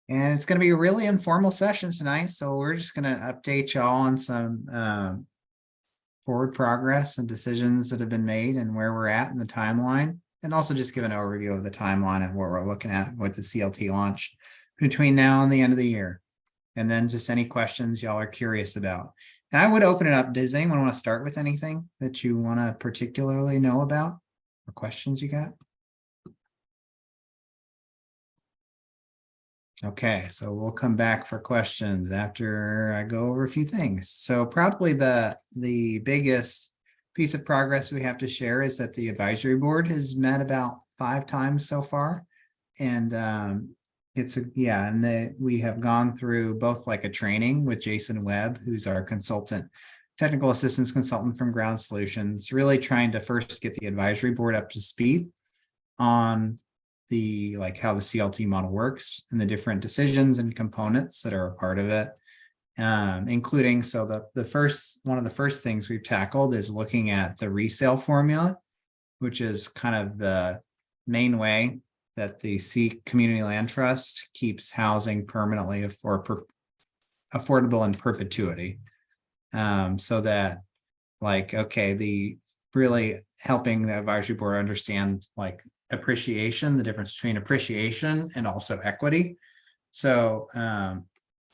And it's going to be a really informal session tonight. So we're just going to update y'all on some forward progress and decisions that have been made and where we're at in the timeline. And also just give an overview of the timeline and what we're looking at with the CLT launch between now and the end of the year. And then just any questions y'all are curious about. And I would open it up. Does anyone want to start with anything that you want to particularly know about or questions you got? Okay, so we'll come back for questions after I go over a few things. So probably the biggest piece of progress we have to share is that the advisory board has met about 5 times so far. And we have gone through both like a training with Jason Webb, who's our consultant, technical assistance consultant from Ground Solutions, really trying to first get the advisory board up to speed on how the CLT model works and the different decisions and components that are a part of it, including one of the first things we've tackled is looking at the resale formula, which is kind of the main way that the Community Land Trust keeps housing permanently affordable in perpetuity. So that really helping the advisory board understand appreciation, the difference between appreciation and also equity. So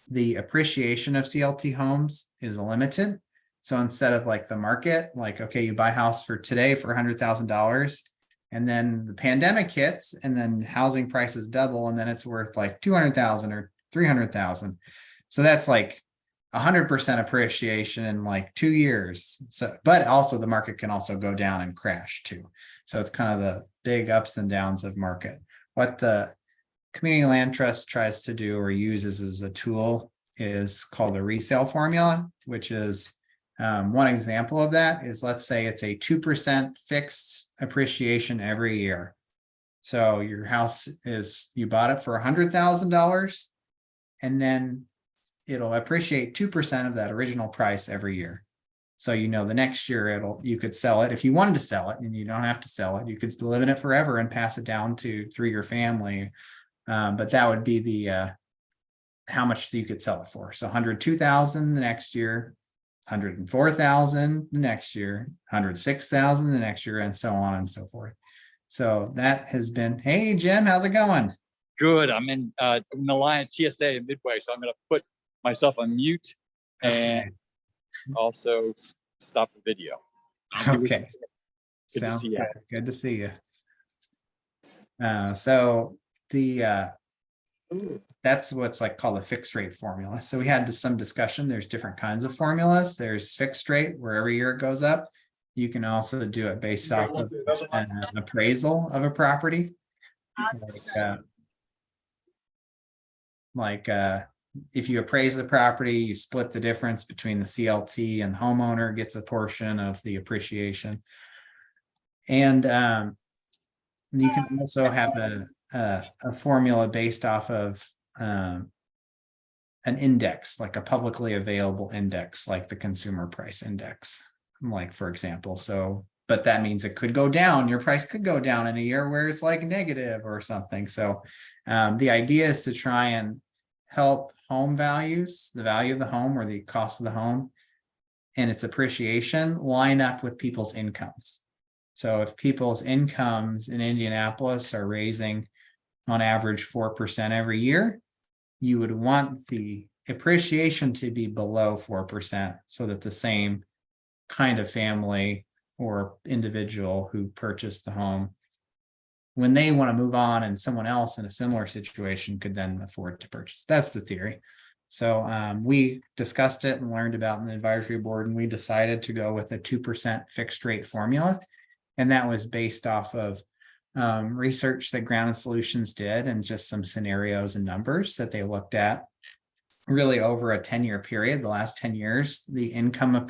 the appreciation of CLT homes is limited. So instead of the market, you buy a house for today for $100,000 and then the pandemic hits and then housing prices double and then it's worth $200,000 or $300,000. So that's 100% appreciation in 2 years. So, but also the market can also go down and crash too. So it's kind of the big ups and downs of market. What the Community Land Trust tries to do or uses as a tool is called a resale formula, which is one example of that is, let's say it's a 2% fixed appreciation every year. So your house you bought it for $100,000 and then it'll appreciate 2% of that original price every year. So, the next year you could sell it if you wanted to sell it, and you don't have to sell it. You could live in it forever and pass it down through your family. But that would be the how much you could sell it for. So $102,000 the next year, $104,000 the next year, $106,000 the next year, and so on and so forth. So that has been. Hey Jim, how's it going? Good. I'm in the line at TSA in Midway, so I'm going to put myself on mute and also stop the video. Okay. Sounds good. Good to see you. So that's what's called a fixed rate formula. So we had some discussion. There's different kinds of formulas. There's fixed rate where every year it goes up. You can also do it based off of an appraisal of a property. If you appraise the property, you split the difference between the CLT and the homeowner gets a portion of the appreciation. And you can also have a formula based off of an index, like a publicly available index, like the consumer price index, for example. So, but that means it could go down. Your price could go down in a year where it's negative or something. So the idea is to try and help home values, the value of the home or the cost of the home and its appreciation line up with people's incomes. So if people's incomes in Indianapolis are raising on average 4% every year, you would want the appreciation to be below 4% so that the same kind of family or individual who purchased the home, when they want to move on and someone else in a similar situation could then afford to purchase. That's the theory. So we discussed it and learned about in the advisory board, and we decided to go with a 2% fixed rate formula. And that was based off of research that Ground Solutions did and just some scenarios and numbers that they looked at really over a 10-year period. The last 10 years, the income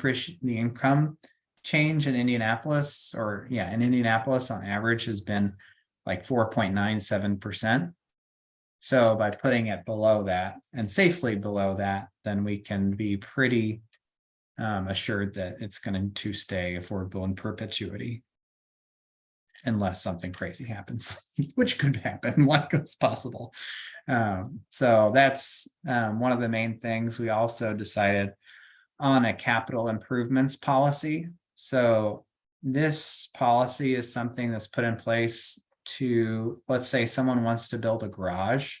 change in Indianapolis on average has been 4.97%. So by putting it below that and safely below that, then we can be pretty assured that it's going to stay affordable in perpetuity. unless something crazy happens, which could happen, like it's possible. So that's one of the main things. We also decided on a capital improvements policy. So this policy is something that's put in place to, let's say someone wants to build a garage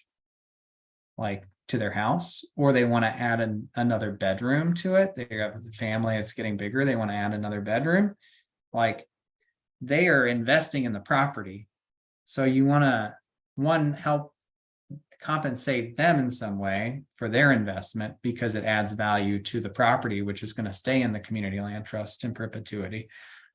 like to their house, or they want to add another bedroom to it. They have a family that's getting bigger, they want to add another bedroom. Like, they are investing in the property. So you want to, help compensate them in some way for their investment because it adds value to the property, which is going to stay in the community land trust in perpetuity.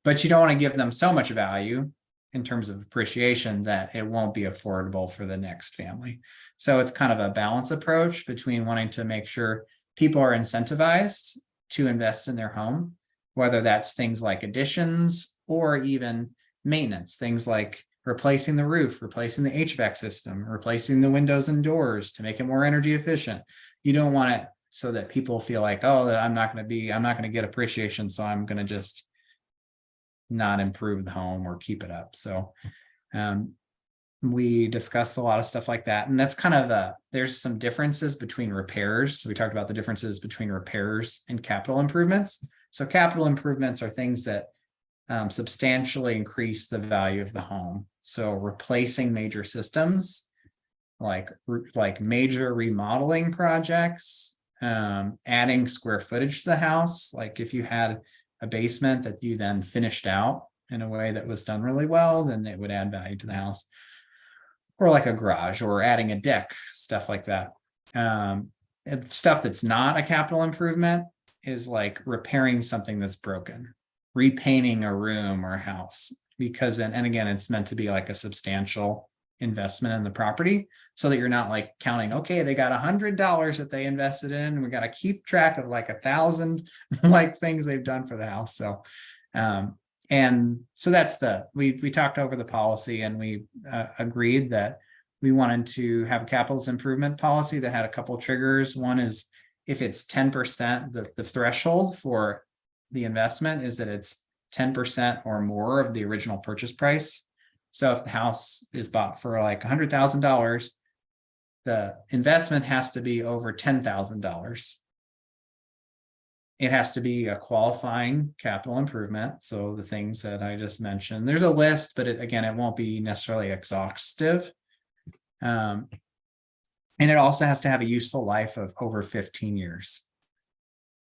But you don't want to give them so much value in terms of appreciation that it won't be affordable for the next family. So it's kind of a balance approach between wanting to make sure people are incentivized to invest in their home, whether that's things like additions or even maintenance, things like replacing the roof, replacing the HVAC system, replacing the windows and doors to make it more energy efficient. You don't want it so that people feel like, oh, I'm not going to get appreciation, so I'm going to just not improve the home or keep it up. So we discussed a lot of stuff like that. And that's kind of there's some differences between repairs. So we talked about the differences between repairs and capital improvements. So capital improvements are things that substantially increase the value of the home. So replacing major systems, like major remodeling projects, adding square footage to the house. Like if you had a basement that you then finished out in a way that was done really well, then it would add value to the house. Or like a garage, or adding a deck, stuff like that. Stuff that's not a capital improvement is like repairing something that's broken, repainting a room or a house, because and again, it's meant to be like a substantial investment in the property, so that you're not like counting, okay, they got $100 that they invested in, we got to keep track of like 1,000 like things they've done for the house. So and so that's we talked over the policy, and we agreed that we wanted to have a capital improvement policy that had a couple of triggers. One is if it's 10%, the threshold for the investment is that it's 10% or more of the original purchase price. So if the house is bought for like $100,000, the investment has to be over $10,000. It has to be a qualifying capital improvement. So the things that I just mentioned, there's a list, but it won't be necessarily exhaustive. And it also has to have a useful life of over 15 years.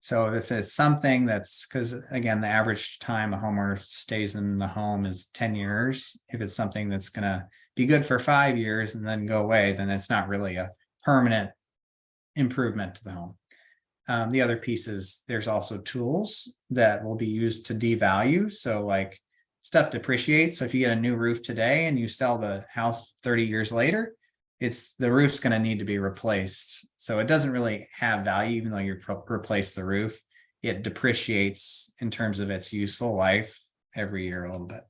So if it's something that's, because again, the average time a homeowner stays in the home is 10 years. If it's something that's going to be good for 5 years and then go away, then it's not really a permanent improvement to the home. The other piece is there's also tools that will be used to devalue. So like stuff depreciates. So if you get a new roof today and you sell the house 30 years later, the roof's going to need to be replaced. So it doesn't really have value, even though you replace the roof. It depreciates in terms of its useful life every year a little bit.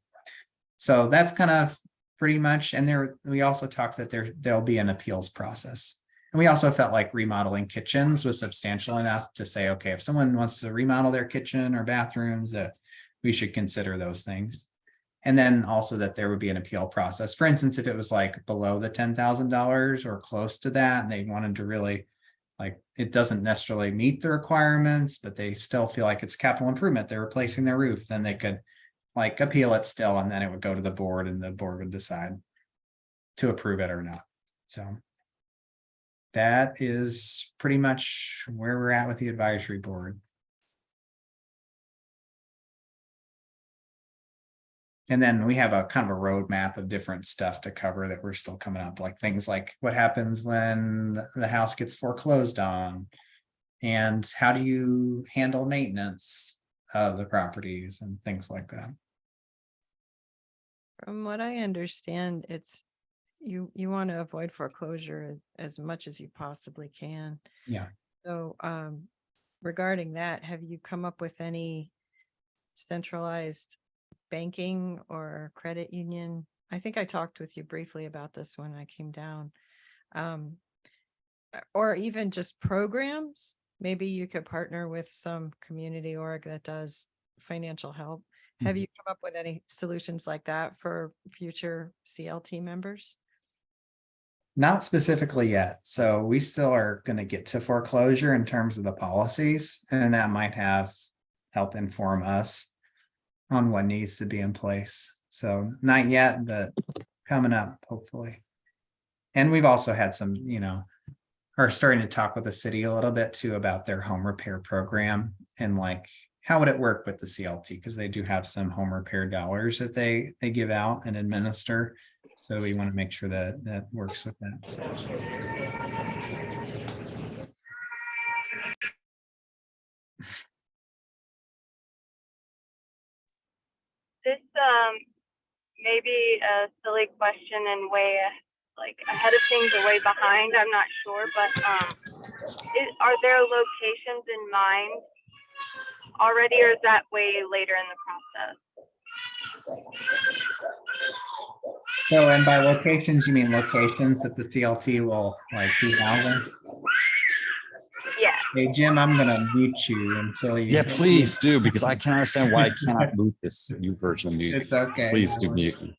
So that's kind of pretty much. And we also talked that there'll be an appeals process. And we also felt like remodeling kitchens was substantial enough to say, okay, if someone wants to remodel their kitchen or bathrooms, that we should consider those things. And then also that there would be an appeal process. For instance, if it was like below the $10,000 or close to that, and they wanted to really, like, it doesn't necessarily meet the requirements, but they still feel like it's capital improvement, they're replacing their roof, then they could like appeal it still, and then it would go to the board, and the board would decide to approve it or not. So that is pretty much where we're at with the advisory board. And then we have a kind of a roadmap of different stuff to cover that we're still coming up, like things like what happens when the house gets foreclosed on, and how do you handle maintenance of the properties and things like that. From what I understand, it's you want to avoid foreclosure as much as you possibly can. Yeah. So regarding that, have you come up with any centralized banking or credit union? I think I talked with you briefly about this when I came down. Or even just programs. Maybe you could partner with some community org that does financial help Have you come up with any solutions like that for future CLT members? Not specifically yet. So we still are going to get to foreclosure in terms of the policies, and that might help inform us on what needs to be in place. So not yet, but coming up, hopefully. And we've also had some, are starting to talk with the city a little bit too about their home repair program and like how would it work with the CLT, because they do have some home repair dollars that they give out and administer. So we want to make sure that that works with that. This may be a silly question and way like ahead of things or way behind. I'm not sure, but are there locations in mind already, or is that way later in the process? So, and by locations, you mean locations that the CLT will like be housing? Yeah. Hey, Jim, I'm going to mute you until you. Yeah, please do, because I can't understand why I cannot mute this new version of mute. It's okay. Please do mute me.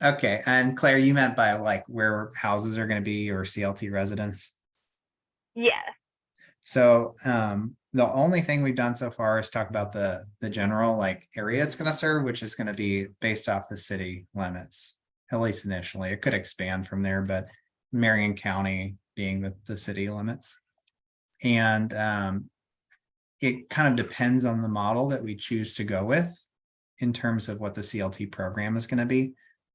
Okay, and Claire, you meant by like where houses are going to be or CLT residents? Yeah. So the only thing we've done so far is talk about the general like area it's going to serve, which is going to be based off the city limits, at least initially. It could expand from there, but Marion County being the city limits. And it kind of depends on the model that we choose to go with in terms of what the CLT program is going to be.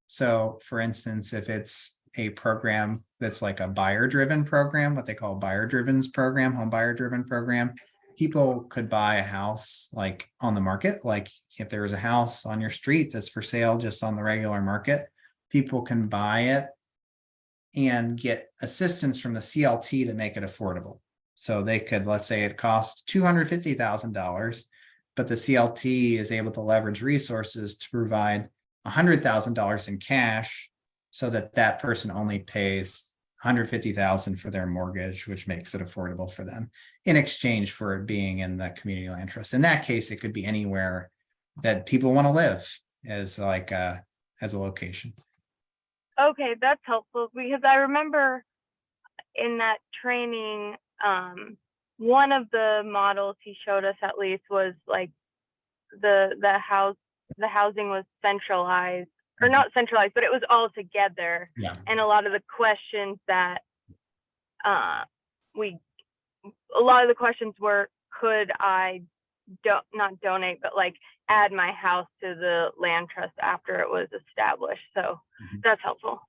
So for instance, if it's a program that's like a buyer-driven program, what they call buyer-driven program, home buyer-driven program, people could buy a house like on the market. Like if there was a house on your street that's for sale just on the regular market, people can buy it and get assistance from the CLT to make it affordable. So they could, let's say it costs $250,000, but the CLT is able to leverage resources to provide $100,000 in cash so that that person only pays $150,000 for their mortgage, which makes it affordable for them in exchange for it being in the community land trust. In that case, it could be anywhere that people want to live as like as a location. Okay, that's helpful, because I remember in that training, one of the models he showed us at least was like the housing was centralized, or not centralized, but it was all together. Yeah. And a lot of the questions that a lot of the questions were, could I not donate, but like add my house to the land trust after it was established. So that's helpful.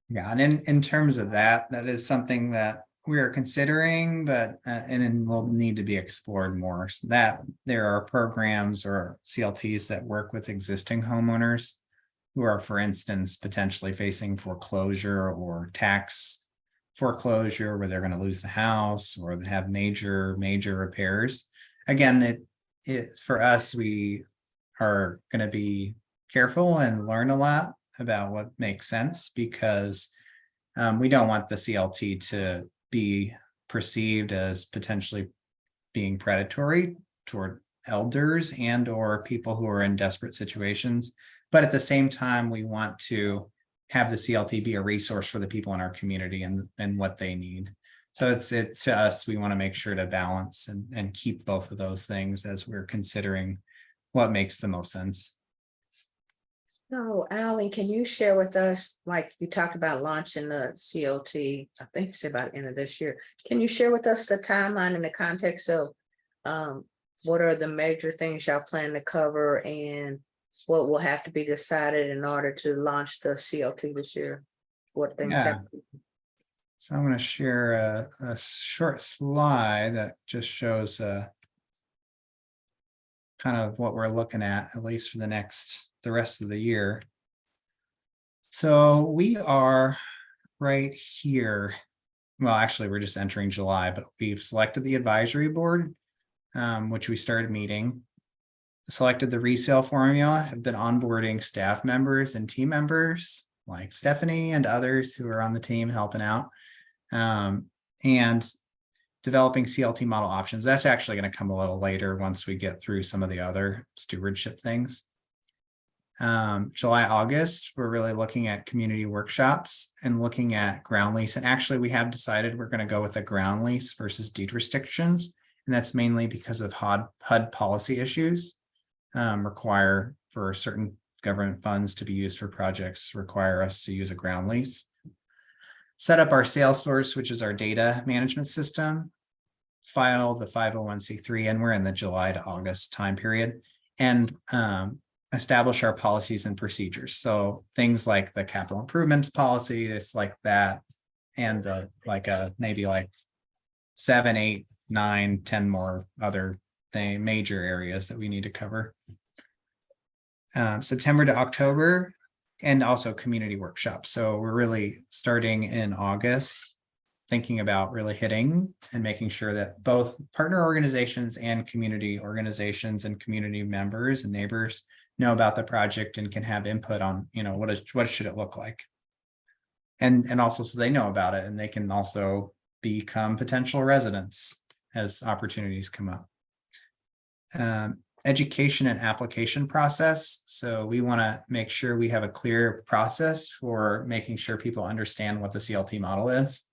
Yeah, and in terms of that is something that we are considering, but and will need to be explored more. So that there are programs or CLTs that work with existing homeowners who are, for instance, potentially facing foreclosure or tax foreclosure, where they're going to lose the house or they have major repairs. Again, it for us, we are going to be careful and learn a lot about what makes sense, because we don't want the CLT to be perceived as potentially being predatory toward elders and or people who are in desperate situations. But at the same time, we want to have the CLT be a resource for the people in our community and what they need. So it's to us, we want to make sure to balance and keep both of those things as we're considering what makes the most sense. So, Allie, can you share with us, like you talked about launching the CLT, I think you said about the end of this year. Can you share with us the timeline in the context of what are the major things y'all plan to cover and what will have to be decided in order to launch the CLT this year? What things have to be? So I'm going to share a short slide that just shows kind of what we're looking at least for the rest of the year. So we are right here. Well, actually, we're just entering July, but we've selected the advisory board, which we started meeting, selected the resale formula, have been onboarding staff members and team members like Stephanie and others who are on the team helping out. And developing CLT model options. That's actually going to come a little later once we get through some of the other stewardship things. July, August, we're really looking at community workshops and looking at ground lease. And actually, we have decided we're going to go with a ground lease versus deed restrictions. And that's mainly because of HUD policy issues require for certain government funds to be used for projects, require us to use a ground lease. Set up our Salesforce, which is our data management system, file the 501c3, and we're in the July to August time period, and establish our policies and procedures. So things like the capital improvements policy, it's like that, and maybe like 7, 8, 9, 10 more other major areas that we need to cover. September to October, and also community workshops. So we're really starting in August, thinking about really hitting and making sure that both partner organizations and community organizations and community members and neighbors know about the project and can have input on, what should it look like. And also so they know about it and they can also become potential residents as opportunities come up. Education and application process. So we want to make sure we have a clear process for making sure people understand what the CLT model is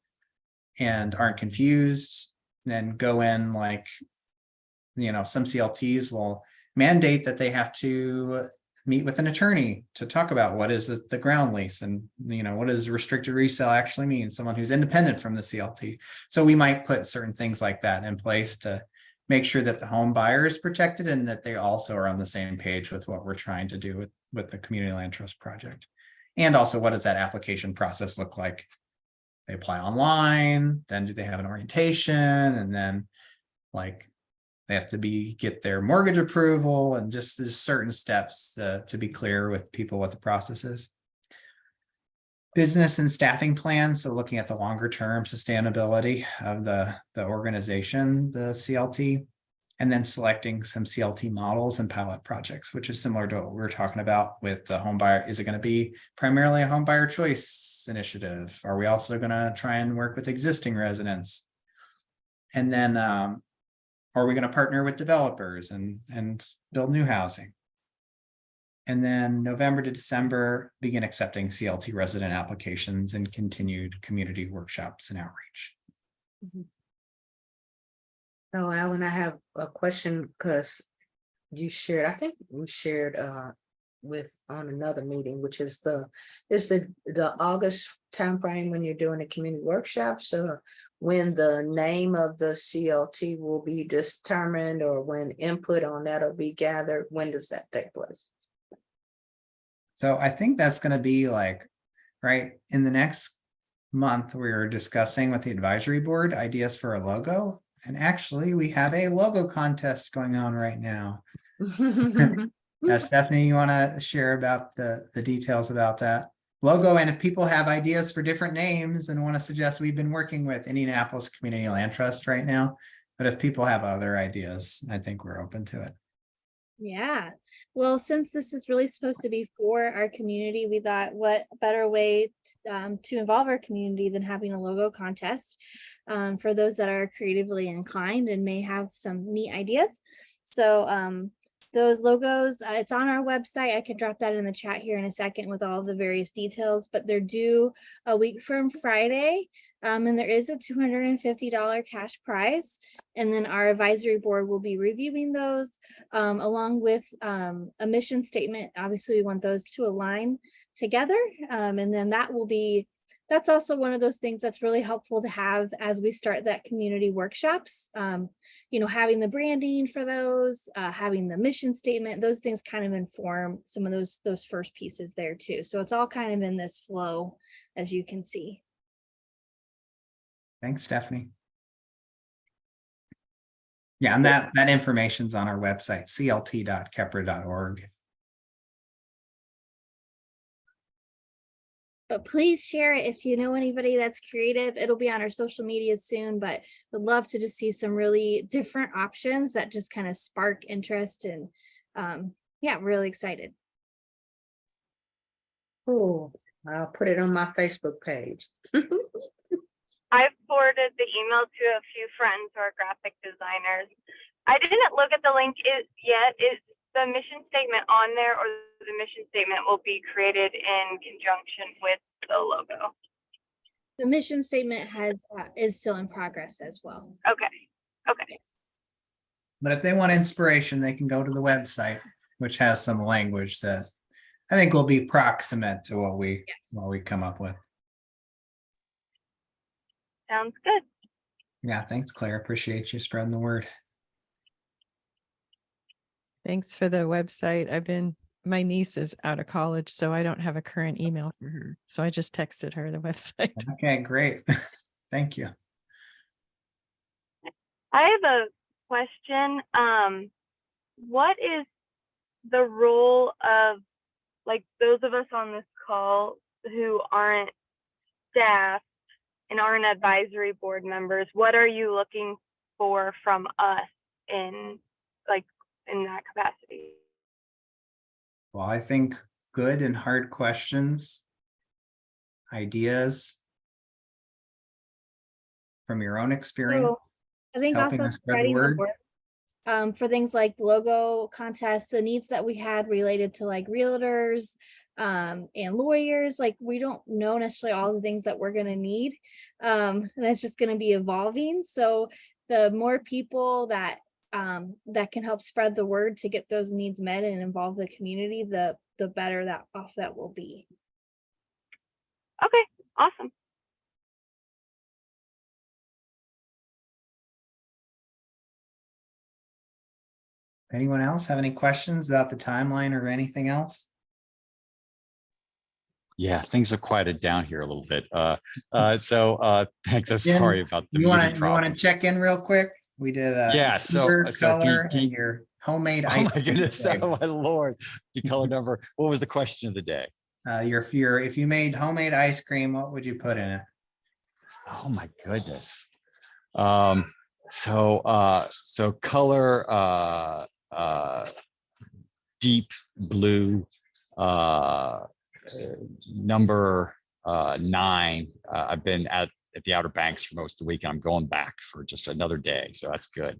and aren't confused. Then go in some CLTs will mandate that they have to meet with an attorney to talk about what is the ground lease and what does restricted resale actually mean, someone who's independent from the CLT. So we might put certain things like that in place to make sure that the home buyer is protected and that they also are on the same page with what we're trying to do with the community land trust project. And also, what does that application process look like? They apply online, then do they have an orientation, and then they have to get their mortgage approval, and just there's certain steps to be clear with people what the process is. Business and staffing plans, so looking at the longer term sustainability of the organization, the CLT, and then selecting some CLT models and pilot projects, which is similar to what we were talking about with the home buyer. Is it going to be primarily a home buyer choice initiative? Are we also going to try and work with existing residents? And then are we going to partner with developers and build new housing? And then November to December, begin accepting CLT resident applications and continued community workshops and outreach. No, Alan, I have a question because you shared, I think we shared on another meeting, which is the August timeframe when you're doing the community workshops, or when the name of the CLT will be determined, or when input on that will be gathered. When does that take place? So I think that's going to be right in the next month. We're discussing with the advisory board ideas for a logo. And actually, we have a logo contest going on right now. Stephanie, you want to share about the details about that logo? And if people have ideas for different names and want to suggest, we've been working with Indianapolis Community Land Trust right now. But if people have other ideas, I think we're open to it. Yeah, well, since this is really supposed to be for our community, we thought what better way to involve our community than having a logo contest for those that are creatively inclined and may have some neat ideas. So those logos, it's on our website. I can drop that in the chat here in a second with all the various details, but they're due a week from Friday. And there is a $250 cash prize. And then our advisory board will be reviewing those along with a mission statement. Obviously, we want those to align together. And then that's also one of those things that's really helpful to have as we start that community workshops. Having the branding for those, having the mission statement, those things kind of inform some of those first pieces there too. So it's all kind of in this flow, as you can see. Thanks, Stephanie. Yeah, and that information's on our website, clt.kepra.org. But please share it if you know anybody that's creative. It'll be on our social media soon, but would love to just see some really different options that just kind of spark interest, and yeah, really excited. Oh, I'll put it on my Facebook page. I've forwarded the email to a few friends who are graphic designers. I didn't look at the link yet. Is the mission statement on there, or the mission statement will be created in conjunction with the logo? The mission statement is still in progress as well. Okay. Okay. Yes. But if they want inspiration, they can go to the website, which has some language that I think will be proximate to what we come up with. Sounds good. Yeah, thanks, Claire. Appreciate you spreading the word. Thanks for the website. My niece is out of college, so I don't have a current email for her. So I just texted her the website. Okay, great. Thank you. I have a question. What is the role of, like, those of us on this call who aren't staff and aren't advisory board members? What are you looking for from us in that capacity? Well, I think good and hard questions, ideas from your own experience, So I think helping also us spread the spreading the word. word, for things like logo contests, the needs that we had related to like realtors and lawyers, like we don't know necessarily all the things that we're going to need. And that's just going to be evolving. So the more people that can help spread the word to get those needs met and involve the community, the better that will be. Okay, awesome. Anyone else have any questions about the timeline or anything else? Yeah, things have quieted down here a little bit. Thanks. I'm Jim, sorry about the You want muting to problem. check in real quick? We did Yeah, so color can and you- your homemade Oh ice my cream goodness, flavor. oh my Lord. The color number. What was the question of the day? If you made homemade ice cream, what would you put in it? Oh my goodness. So color deep blue, number 9. I've been at the Outer Banks for most of the week, and I'm going back for just another day, so that's good.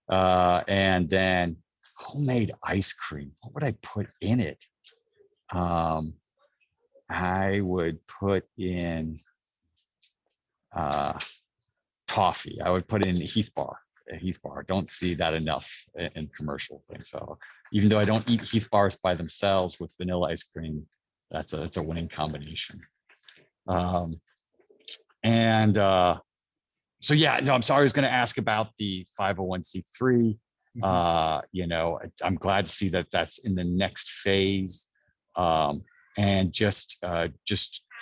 And then homemade ice cream. What would I put in it? I would put in toffee. I would put in a Heath bar. I don't see that enough in commercial things. So even though I don't eat Heath bars by themselves with vanilla ice cream, it's a winning combination. So yeah, no, I'm sorry. I was going to ask about the 501c3. I'm glad to see that that's in the next phase. And just I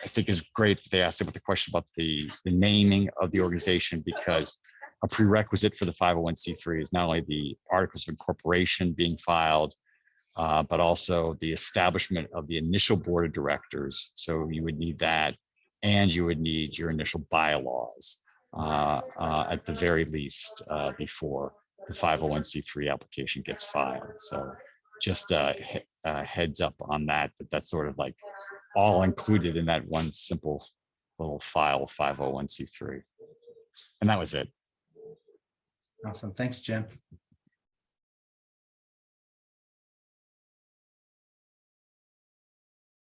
think is great that they asked about the question about the naming of the organization, because a prerequisite for the 501c3 is not only the articles of incorporation being filed, but also the establishment of the initial board of directors. So you would need that, and you would need your initial bylaws at the very least before the 501c3 application gets filed. So just heads up on that, that's sort of like all included in that one simple little file 501c3. And that was it. Awesome. Thanks, Jim.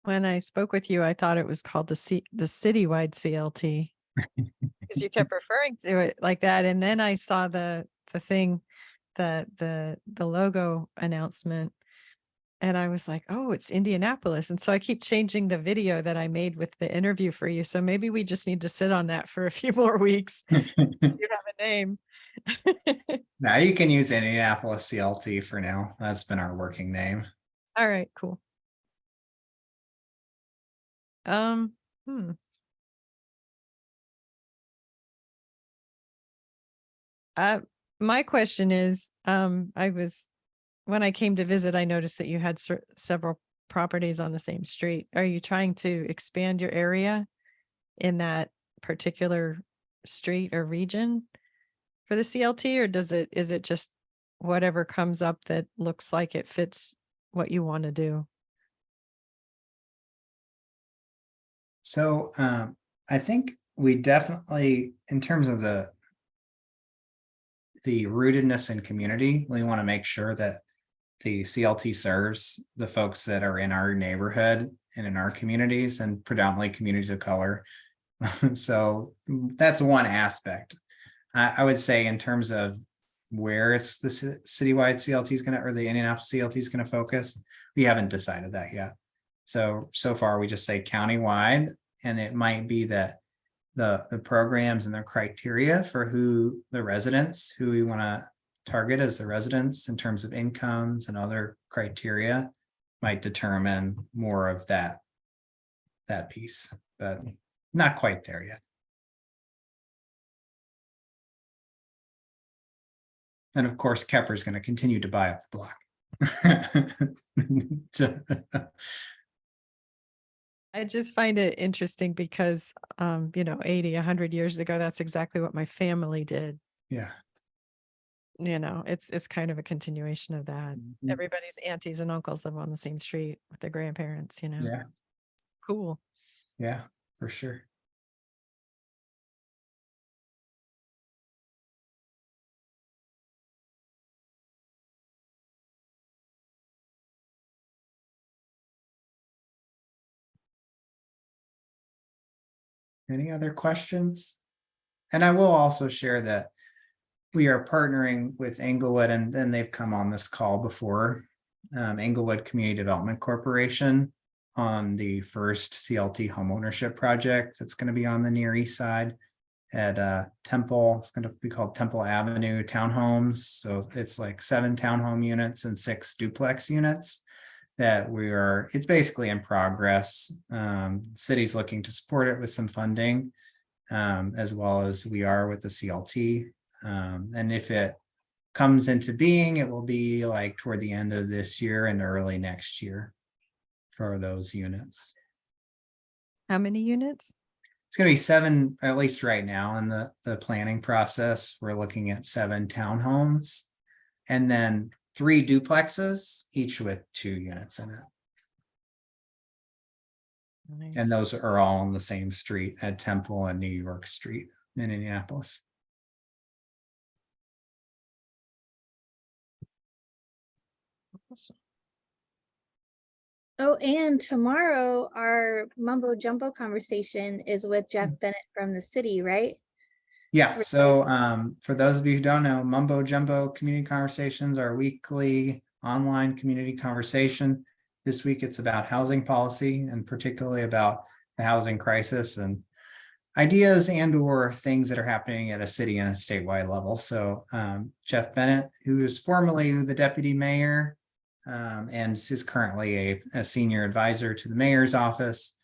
When I spoke with you, I thought it was called the citywide CLT because you kept referring to it like that. And then I saw the thing, the logo announcement, and I was like, oh, it's Indianapolis. And so I keep changing the video that I made with the interview for you. So maybe we just need to sit on that for a few more weeks. You have a name. Now you can use Indianapolis CLT for now. That's been our working name. All right, cool. My question is, when I came to visit, I noticed that you had several properties on the same street. Are you trying to expand your area in that particular street or region for the CLT, or is it just whatever comes up that looks like it fits what you want to do? So I think we definitely, in terms of the rootedness in community, we want to make sure that the CLT serves the folks that are in our neighborhood and in our communities, and predominantly communities of color. So that's one aspect. I would say in terms of where it's the citywide CLT is going to, or the Indianapolis CLT is going to focus, we haven't decided that yet. So far we just say countywide, and it might be that the programs and the criteria for who the residents, who we want to target as the residents in terms of incomes and other criteria, might determine more of that piece, but not quite there yet. And of course, Kepler is going to continue to buy up the block. I just find it interesting because, 80, 100 years ago, that's exactly what my family did. Yeah. It's kind of a continuation of that. Mhm. Everybody's aunties and uncles live on the same street with their grandparents, Yeah. Cool. Yeah, for sure. Any other questions? And I will also share that we are partnering with Englewood, and then they've come on this call before, Englewood Community Development Corporation, on the first CLT homeownership project that's going to be on the Near East Side at Temple. It's going to be called Temple Avenue Townhomes. So it's like 7 townhome units and 6 duplex units that it's basically in progress. City's looking to support it with some funding, as well as we are with the CLT. And if it comes into being, it will be like toward the end of this year and early next year for those units. How many units? It's going to be 7, at least right now in the planning process. We're looking at 7 townhomes and then 3 duplexes, each with 2 units in it. Nice. And those are all on the same street at Temple and New York Street in Indianapolis. Awesome. Oh, and tomorrow our mumbo jumbo conversation is with Jeff Bennett from the city, right? Yeah, so for those of you who don't know, Mumbo Jumbo Community Conversations are weekly online community conversation. This week it's about housing policy, and particularly about the housing crisis and ideas and or things that are happening at a city and a statewide level. So Jeff Bennett, who is formerly the deputy mayor and is currently a senior advisor to the mayor's office,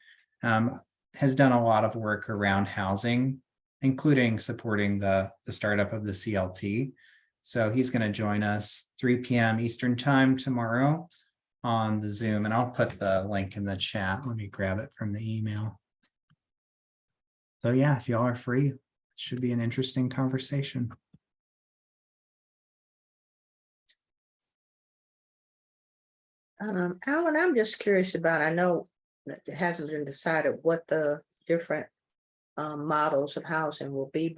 has done a lot of work around housing, including supporting the startup of the CLT. So he's going to join us 3 p.m. Eastern time tomorrow on the Zoom, and I'll put the link in the chat. Let me grab it from the email. So yeah, if y'all are free, it should be an interesting conversation. Alan, I'm just curious about, I know that it hasn't been decided what the different models of housing will be,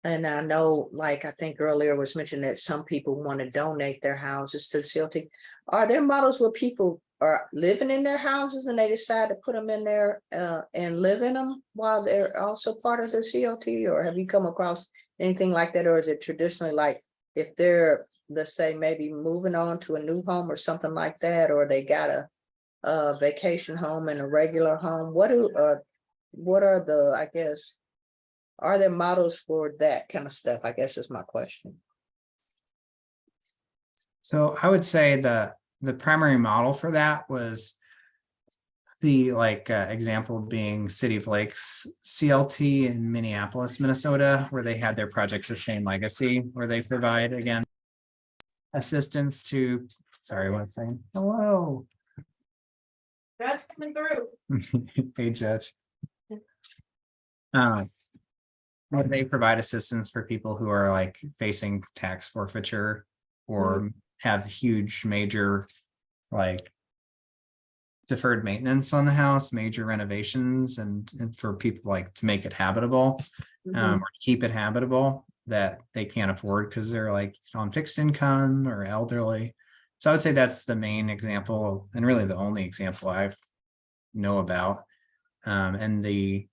and I know, like I think earlier was mentioned that some people want to donate their houses to the CLT. Are there models where people are living in their houses and they decide to put them in there and live in them while they're also part of the CLT? Or have you come across anything like that? Or is it traditionally like if they're, let's say, maybe moving on to a new home or something like that, or they got a vacation home and a regular home? What are the, I guess, are there models for that kind of stuff? I guess is my question. So I would say the primary model for that was the example being City of Lakes CLT in Minneapolis, Minnesota, where they had their Project Sustain Legacy, where they provide, again, assistance to, sorry, one second. Hello. That's coming through. Hey, Judge. Where they provide assistance for people who are like facing tax forfeiture or have huge major like deferred maintenance on the house, major renovations, and for people like to make it habitable, Mhm. or keep it habitable that they can't afford because they're like on fixed income or elderly. So I would say that's the main example and really the only example I've know about. And the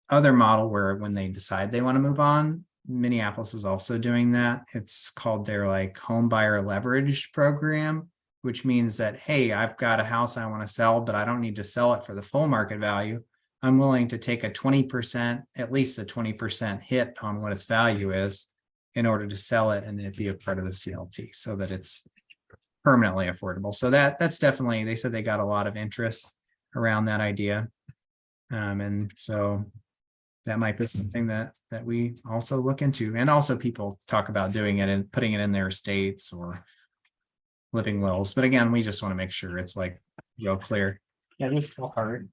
other model where when they decide they want to move on, Minneapolis is also doing that. It's called their like home buyer leverage program, which means that, hey, I've got a house I want to sell, but I don't need to sell it for the full market value. I'm willing to take a 20%, at least a 20% hit on what its value is in order to sell it and it be a part of the CLT so that it's permanently affordable. So that's definitely, they said they got a lot of interest around that idea. And so that might be something that we also look into. And also people talk about doing it and putting it in their estates or living wills. But again, we just want to make sure it's like real clear. Yeah, it is still hard.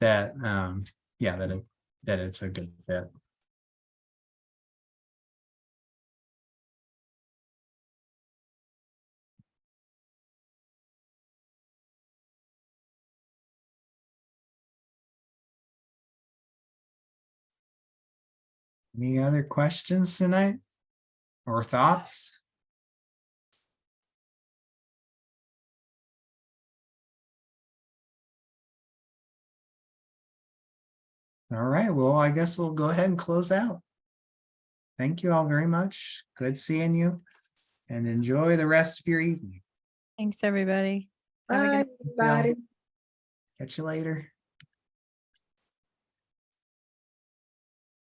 That yeah, that it's a good fit. Any other questions tonight or thoughts? All right, well, I guess we'll go ahead and close out. Thank you all very much. Good seeing you and enjoy the rest of your evening. Thanks, everybody. Have a Bye, good everybody. Catch you later.